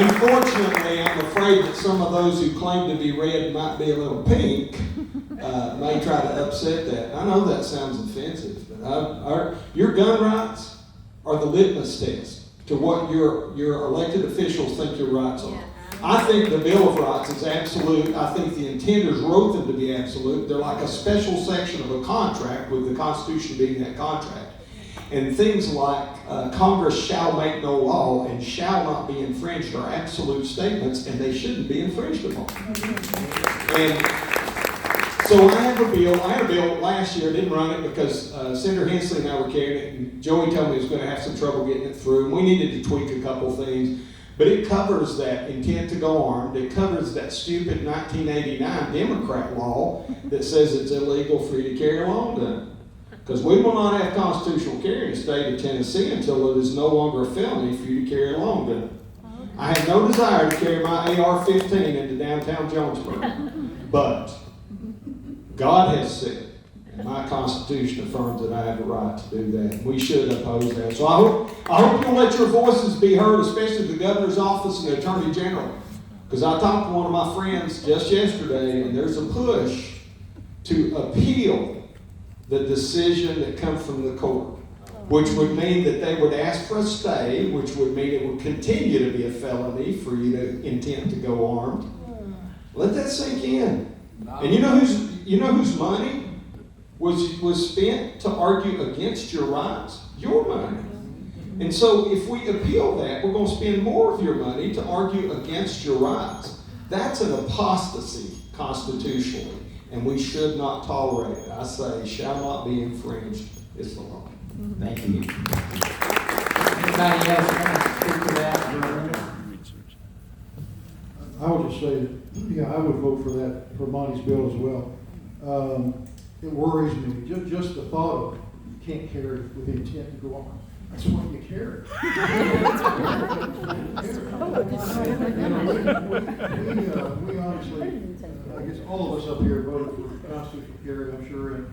Unfortunately, I'm afraid that some of those who claim to be red might be a little pink may try to upset that. I know that sounds offensive, but your gun rights are the litmus test to what your elected officials think your rights are. I think the Bill of Rights is absolute. I think the intenders wrote them to be absolute. They're like a special section of a contract, with the Constitution being that contract. And things like Congress shall make no law and shall not be infringed are absolute statements, and they shouldn't be infringed upon. And so I had a bill last year. I didn't run it because Senator Hensley and I were carrying it, and Joey told me he was going to have some trouble getting it through, and we needed to tweak a couple things. But it covers that intent to go armed. It covers that stupid 1989 Democrat law that says it's illegal for you to carry a long gun. Because we will not have constitutional carry in the state of Tennessee until it is no longer a felony for you to carry a long gun. I have no desire to carry my AR-15 into downtown Jonesboro. But God has said, and my Constitution affirms that I have the right to do that. And we should oppose that. So I hope you'll let your voices be heard, especially the governor's office and the attorney general. Because I talked to one of my friends just yesterday, and there's a push to appeal the decision that comes from the court, which would mean that they would ask for a stay, which would mean it would continue to be a felony for you to intend to go armed. Let that sink in. And you know whose money was spent to argue against your rights? Your money. And so if we appeal that, we're going to spend more of your money to argue against your rights. That's an apostasy constitutionally, and we should not tolerate it. I say, shall not be infringed is the law. Thank you. Anybody else want to speak to that? I would just say that, yeah, I would vote for that, for Monty's bill as well. It worries me, just the thought of you can't carry with the intent to go on. That's why you carry. We honestly, I guess all of us up here voted for constitutional carry, I'm sure, and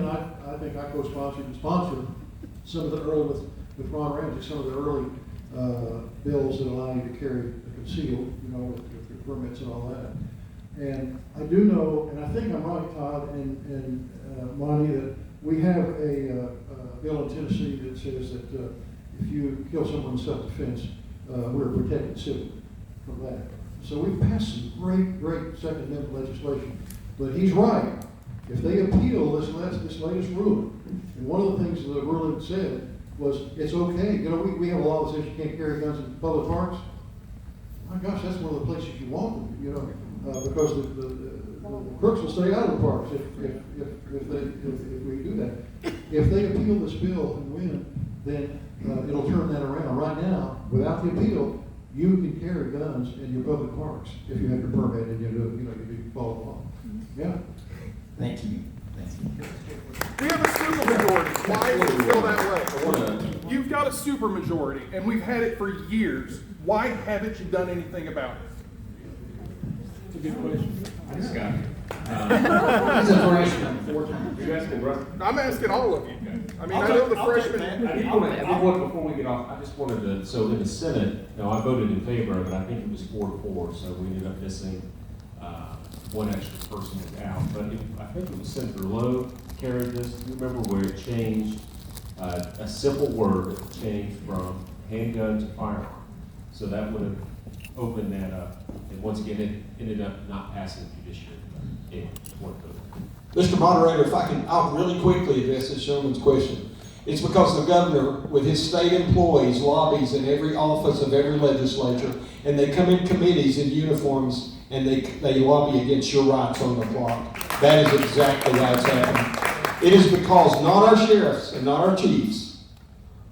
I think I co-sponsored and sponsored some of the early, with Ron Ramsey, some of the early bills that allow you to carry concealed, with your permits and all that. And I do know, and I think I'm right, Todd and Monty, that we have a bill in Tennessee that says that if you kill someone in self-defense, we're protected civilly from that. So we've passed some great Second Amendment legislation. But he's right. If they appeal this latest ruling, and one of the things the ruling said was it's okay. We have a law that says you can't carry guns in public parks. My gosh, that's one of the places you want them, because the crooks will stay out of the parks if we do that. If they appeal this bill and win, then it'll turn that around. Right now, without the appeal, you can carry guns in your public parks if you have your permit and you follow the law. Yeah. Thank you. We have a supermajority. Why does it feel that way? You've got a supermajority, and we've had it for years. Why haven't you done anything about it? That's a good question. I just got it. He's a freshman 4 times. You asking, bro? I'm asking all of you. I mean, I know the freshmen. I did want, before we get off, I just wanted to, so in the Senate, I voted in favor of it. I think it was 4-4, so we ended up missing one extra person was out. But I think it was Senator Lowe carried this. Do you remember where it changed a simple word changed from handgun to firearm? So that would have opened that up. And once again, it ended up not passing the judiciary. Mr. Moderator, if I can, I'll really quickly address this gentleman's question. It's because the governor, with his state employees, lobbies in every office of every legislature, and they come in committees in uniforms, and they lobby against your rights on the clock. That is exactly why it's happening. It is because not our sheriffs and not our chiefs,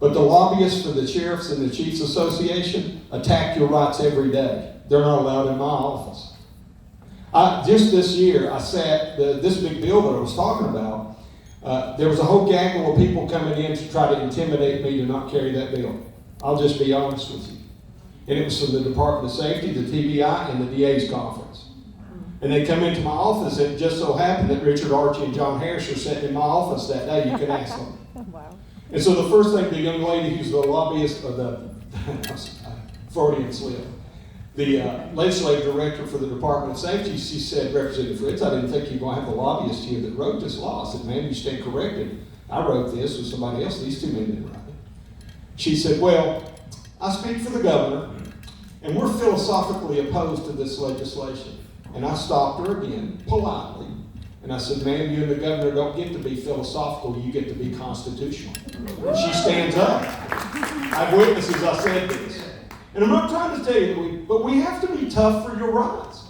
but the lobbyists for the Sheriffs and the Chiefs Association attack your rights every day. They're not allowed in my office. Just this year, I sat, this big bill that I was talking about, there was a whole gaggle of people coming in to try to intimidate me to not carry that bill. I'll just be honest with you. And it was from the Department of Safety, the TBI, and the DA's conference. And they come into my office, and it just so happened that Richard Archie and John Harris are sitting in my office that day. You can ask them. Wow. And so the first thing the young lady who's the lobbyist of the Freudian slip, the legislative director for the Department of Safety, she said, Representative Fritz, I didn't think you were going to have a lobbyist here that wrote this law. I said, ma'am, you stand corrected. I wrote this with somebody else. These two men didn't write it. She said, well, I speak for the governor, and we're philosophically opposed to this legislation. And I stopped her again, politely, and I said, ma'am, you and the governor don't get to be philosophical, you get to be constitutional. And she stands up. I have witnesses, I said this. And I'm not trying to tell you that we have to be tough for your rights.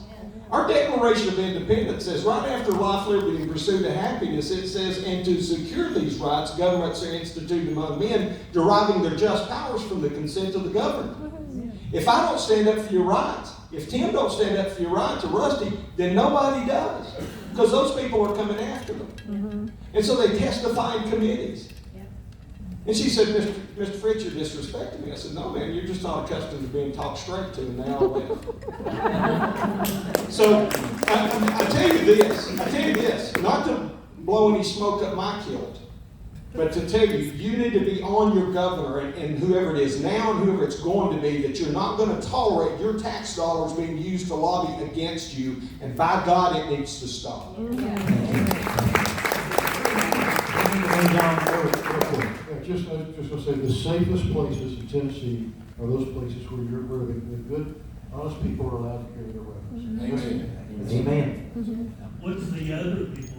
Our Declaration of Independence says right after life, liberty, and pursuit of happiness, it says, and to secure these rights, governments are instituted among men, deriving their just powers from the consent of the governed. If I don't stand up for your rights, if Tim don't stand up for your rights, or Rusty, then nobody does. Because those people are coming after them. And so they testify in committees. And she said, Mr. Fritz, you're disrespecting me. I said, no, man, you're just not accustomed to being talked straight to, and they all live. So I tell you this, not to blow any smoke up my kilt, but to tell you, you need to be on your governor and whoever it is now and whoever it's going to be, that you're not going to tolerate your tax dollars being used to lobby against you, and by God, it needs to stop. I was just going to say, the safest places in Tennessee are those places where the good, honest people are allowed to carry their weapons. Amen. Amen. What's the other people